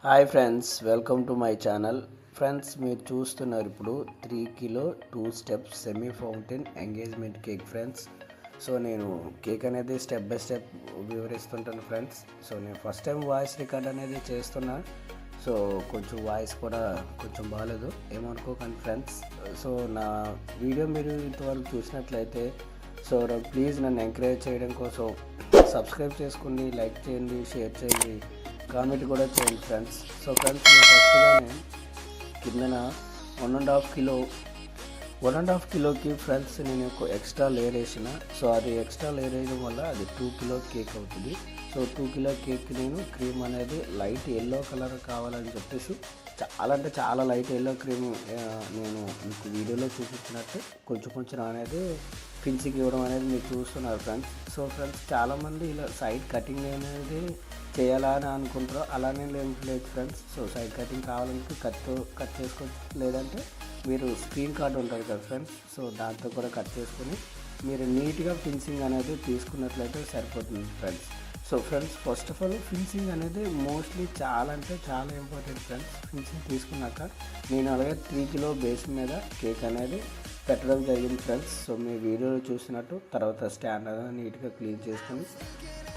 Hi friends, welcome to my channel. Friends, మీరు చూస్తున్నారు ఇప్పుడు 3 kilo 2 steps semi fountain engagement cake friends. So నేను cake అనేది step by step వివరిస్తుంటాను friends. So నేను ఫస్ట్ టైం వాయిస్ రికార్డ్ అనేది చేస్తున్నా. సో కొంచెం వాయిస్ కూడా కొంచెం బాగాలేదు, ఏమనుకోకండి ఫ్రెండ్స్. సో నా వీడియో మీరు ఇంతవరకు చూసినట్లయితే సో ప్లీజ్ నన్ను ఎంకరేజ్ చేయడం కోసం సబ్స్క్రైబ్ చేసుకోండి, లైక్ చేయండి, షేర్ చేయండి, కామెంట్ కూడా చేయండి ఫ్రెండ్స్. సో ఫ్రెండ్స్, నేను ఫస్ట్గానే కిందన 1.5 కిలోకి ఫ్రెండ్స్ నేను ఒక ఎక్స్ట్రా లేయర్ వేసిన. సో అది ఎక్స్ట్రా లేయర్ వేయడం వల్ల అది 2 కిలో కేక్ అవుతుంది. సో 2 కిలో కేక్ నేను క్రీమ్ అనేది లైట్ ఎల్లో కలర్ కావాలని చెప్పేసి చాలా లైట్ ఎల్లో క్రీమ్ నేను మీకు వీడియోలో చూపించినట్టు కొంచెం అనేది ఫినిషింగ్ ఇవ్వడం అనేది మీరు చూస్తున్నారు ఫ్రెండ్స్. సో ఫ్రెండ్స్, చాలామంది ఇలా సైడ్ కటింగ్ అనేది చేయాలా అని అనుకుంటారు. అలానే లేదు ఫ్రెండ్స్. సో సైడ్ కటింగ్ కావాలంటే కట్ చేసుకోవచ్చు, లేదంటే మీరు స్క్రీన్ కార్డ్ ఉంటుంది కదా ఫ్రెండ్స్, సో దాంతో కూడా కట్ చేసుకొని మీరు నీట్గా ఫినిషింగ్ అనేది తీసుకున్నట్లయితే సరిపోతుంది friends. So friends, first of all finishing అనేది మోస్ట్లీ చాలా ఇంపార్టెంట్ ఫ్రెండ్స్. ఫినిషింగ్ తీసుకున్నాక నేను అలాగే 3 కిలో బేస్ మీద కేక్ అనేది పెట్టడం జరిగింది ఫ్రెండ్స్. సో మీ వీడియోలో చూసినట్టు తర్వాత స్టాండ్ అనేది నీట్గా క్లీన్ చేసుకొని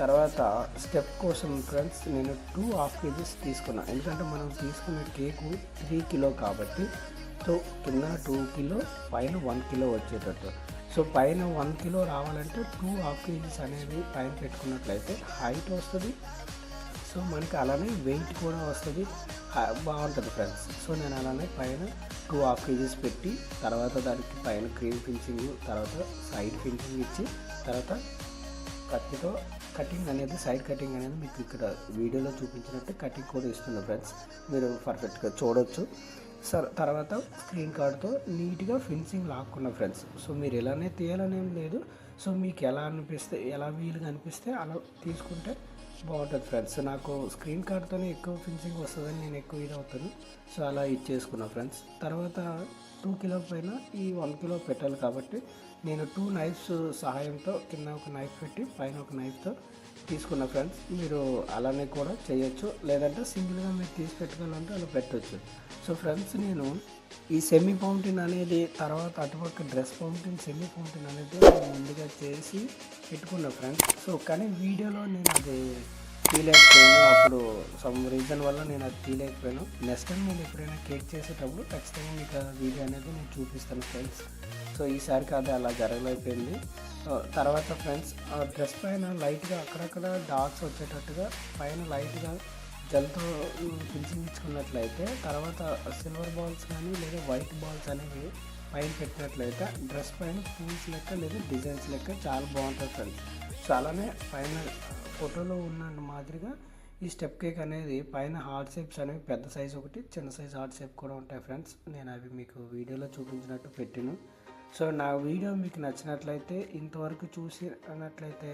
తర్వాత స్టెప్ కోసం ఫ్రెండ్స్ నేను 2.5 kgs తీసుకున్నాను. ఎందుకంటే మనం తీసుకున్న కేకు 3 కిలో కాబట్టి సో కింద 2 కిలో పైన 1 కిలో వచ్చేటట్టు. సో పైన 1 కిలో రావాలంటే 2.5 kgs అనేది పైన పెట్టుకున్నట్లయితే హైట్ వస్తుంది. సో మనకి అలానే వెయిట్ కూడా వస్తుంది, బాగుంటుంది ఫ్రెండ్స్. సో నేను అలానే పైన 2.5 kgs పెట్టి తర్వాత దానికి పైన క్రీమ్ ఫినిషింగ్, తర్వాత సైడ్ ఫినిషింగ్ ఇచ్చి తర్వాత కత్తితో కటింగ్ అనేది సైడ్ కటింగ్ అనేది మీకు ఇక్కడ వీడియోలో చూపించినట్టు కటింగ్ కూడా ఇస్తున్నా ఫ్రెండ్స్, మీరు పర్ఫెక్ట్గా చూడవచ్చు. తర్వాత స్క్రీన్ కార్డ్తో నీట్గా ఫినిషింగ్ లాక్కున్నా ఫ్రెండ్స్. సో మీరు ఎలానే తీయాలని ఏం లేదు. సో మీకు ఎలా అనిపిస్తే, ఎలా వీలుగా అనిపిస్తే అలా తీసుకుంటే బాగుంటుంది ఫ్రెండ్స్. నాకు స్క్రీన్ కార్డ్తోనే ఎక్కువ ఫినిషింగ్ వస్తుందని నేను ఎక్కువ ఇది అవుతాను. సో అలా ఇచ్చేసుకున్నా ఫ్రెండ్స్. తర్వాత 2 కిలో పైన ఈ 1 కిలో పెట్టాలి కాబట్టి నేను 2 నైఫ్స్ సహాయంతో కింద ఒక నైఫ్ పెట్టి పైన ఒక నైఫ్తో తీసుకున్న ఫ్రెండ్స్. మీరు అలానే కూడా చేయొచ్చు, లేదంటే సింగిల్గా మీరు తీసి పెట్టుకోవాలంటే అలా పెట్టవచ్చు. సో ఫ్రెండ్స్, నేను ఈ సెమీ ఫౌంటైన్ అనేది తర్వాత అటుపక్క డ్రెస్ ఫౌంటైన్ సెమీ ఫౌంటైన్ అనేది నేను ముందుగా చేసి పెట్టుకున్నా ఫ్రెండ్స్. సో కానీ వీడియోలో నేను అది తీయలేకపోయాను, అప్పుడు సమ్ రీజన్ వల్ల నేను అది తీయలేకపోయాను. నెక్స్ట్ టైం నేను ఎప్పుడైనా కేక్ చేసేటప్పుడు ఖచ్చితంగా మీకు వీడియో అనేది నేను చూపిస్తాను ఫ్రెండ్స్. సో ఈసారికి అది అలా జరగలేకపోయింది. తర్వాత ఫ్రెండ్స్, డ్రెస్ పైన లైట్గా అక్కడక్కడ డాట్స్ వచ్చేటట్టుగా పైన లైట్గా జల్తో ఫినిషింగ్ ఇచ్చుకున్నట్లయితే తర్వాత సిల్వర్ బాల్స్ కానీ లేదా వైట్ బాల్స్ అనేవి పైన పెట్టినట్లయితే డ్రెస్ పైన పూల్స్ లెక్క లేదా డిజైన్స్ లెక్క చాలా బాగుంటుంది ఫ్రెండ్స్. సో అలానే పైన ఫోటోలో ఉన్న మాదిరిగా ఈ స్టెప్ కేక్ అనేది పైన హార్ట్ షేప్స్ అనేవి పెద్ద సైజ్ ఒకటి, చిన్న సైజ్ హార్ట్ షేప్ కూడా ఉంటాయి ఫ్రెండ్స్. నేను అవి మీకు వీడియోలో చూపించినట్టు పెట్టాను. సో నా వీడియో మీకు నచ్చినట్లయితే, ఇంతవరకు చూసినట్లయితే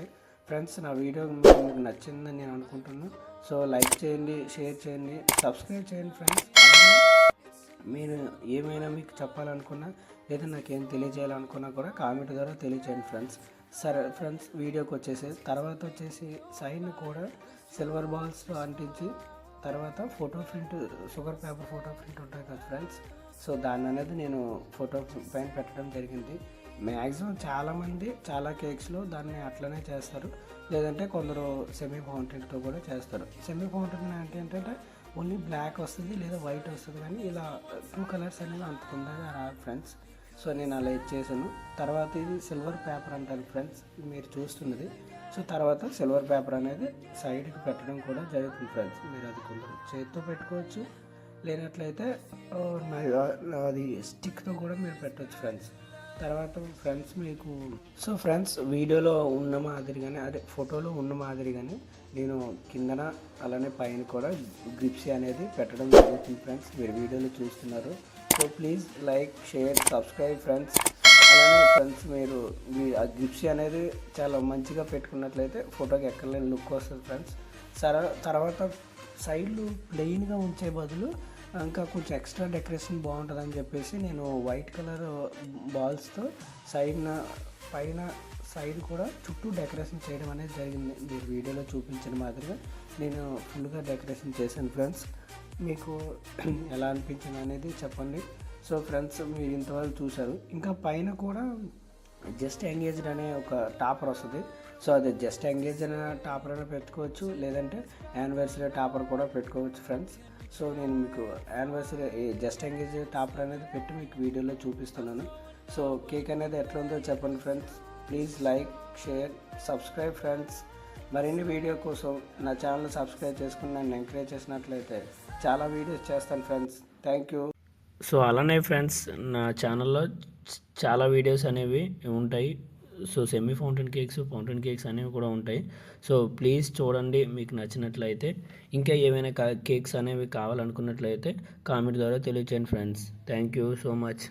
ఫ్రెండ్స్, నా వీడియో మీకు నచ్చిందని నేను అనుకుంటున్నాను. సో లైక్ చేయండి, షేర్ చేయండి, సబ్స్క్రైబ్ చేయండి ఫ్రెండ్స్. మీరు ఏమైనా మీకు చెప్పాలనుకున్నా లేదా నాకేం తెలియజేయాలనుకున్నా కూడా కామెంట్ ద్వారా తెలియజేయండి ఫ్రెండ్స్. సరే ఫ్రెండ్స్, వీడియోకి తర్వాత వచ్చేసి సైడ్ కూడా సిల్వర్ బాల్స్తో అంటించి తర్వాత photo print, sugar paper photo print ఉంటాయి కదా ఫ్రెండ్స్. సో దాన్ని అనేది నేను ఫోటో పైన పెట్టడం జరిగింది. మ్యాక్సిమం చాలామంది చాలా కేక్స్లో దాన్ని అట్లనే చేస్తారు, లేదంటే కొందరు సెమీ ఫౌంటైన్తో కూడా చేస్తారు. సెమీ ఫౌంటైన్ అంటే ఏంటంటే ఓన్లీ బ్లాక్ వస్తుంది లేదా వైట్ వస్తుంది, కానీ ఇలా 2 కలర్స్ అనేవి అంత తొందరగా రాదు ఫ్రెండ్స్. సో నేను అలా ఇచ్చేసాను. తర్వాత ఇది సిల్వర్ పేపర్ అంటారు ఫ్రెండ్స్, మీరు చూస్తున్నది. సో తర్వాత సిల్వర్ పేపర్ అనేది సైడ్కి పెట్టడం కూడా జరుగుతుంది ఫ్రెండ్స్. మీరు అది కొంచెం చేతితో పెట్టుకోవచ్చు, లేనట్లయితే అది స్టిక్తో కూడా మీరు పెట్టవచ్చు ఫ్రెండ్స్. తర్వాత ఫ్రెండ్స్ మీకు ఫ్రెండ్స్, వీడియోలో ఉన్న మాదిరిగానే అదే ఫోటోలో ఉన్న మాదిరిగానే నేను కిందన అలానే పైన కూడా గ్రిప్సీ అనేది పెట్టడం జరుగుతుంది ఫ్రెండ్స్. మీరు వీడియోలో చూస్తున్నారు. So please like, share, subscribe friends. అలానే ఫ్రెండ్స్, మీరు ఆ గ్రిప్సీ అనేది చాలా మంచిగా పెట్టుకున్నట్లయితే ఫోటోకి ఎక్కడలేని లుక్ వస్తుంది ఫ్రెండ్స్. తర్వాత సైడ్లు ప్లెయిన్గా ఉంచే బదులు ఇంకా కొంచెం ఎక్స్ట్రా డెకరేషన్ బాగుంటుందని చెప్పేసి నేను వైట్ కలర్ బాల్స్తో పైన సైడ్ కూడా చుట్టూ డెకరేషన్ చేయడం అనేది జరిగింది. మీరు వీడియోలో చూపించిన మాదిరిగా నేను ఫుల్గా డెకరేషన్ చేశాను ఫ్రెండ్స్. మీకు ఎలా అనిపించింది అనేది చెప్పండి. సో ఫ్రెండ్స్, మీరు ఇంతవరకు చూశారు. ఇంకా పైన కూడా జస్ట్ ఎంగేజ్డ్ అనే ఒక టాపర్ వస్తుంది. సో అది జస్ట్ ఎంగేజ్ అనే టాపర్ అయినా పెట్టుకోవచ్చు, లేదంటే యానివర్సరీ టాపర్ కూడా పెట్టుకోవచ్చు ఫ్రెండ్స్. సో నేను మీకు యానివర్సరీ జస్ట్ ఎంగేజ్ టాపర్ అనేది పెట్టి మీకు వీడియోలో చూపిస్తున్నాను. సో కేక్ అనేది ఎట్లా ఉందో చెప్పండి friends. Please like, share, subscribe friends. మరిన్ని వీడియో కోసం నా ఛానల్ సబ్స్క్రైబ్ చేసుకుని నన్ను ఎంకరేజ్ చేసినట్లయితే చాలా వీడియోస్ చేస్తాను ఫ్రెండ్స్. Thank you. సో అలానే ఫ్రెండ్స్, నా ఛానల్లో చాలా వీడియోస్ అనేవి ఉంటాయి. సో సెమీ ఫౌంటైన్ కేక్స్ అనేవి కూడా ఉంటాయి. సో ప్లీజ్ చూడండి, మీకు నచ్చినట్లయితే. ఇంకా ఏమైనా కేక్స్ అనేవి కావాలనుకున్నట్లయితే కామెంట్ ద్వారా తెలియచేయండి friends. Thank you so much.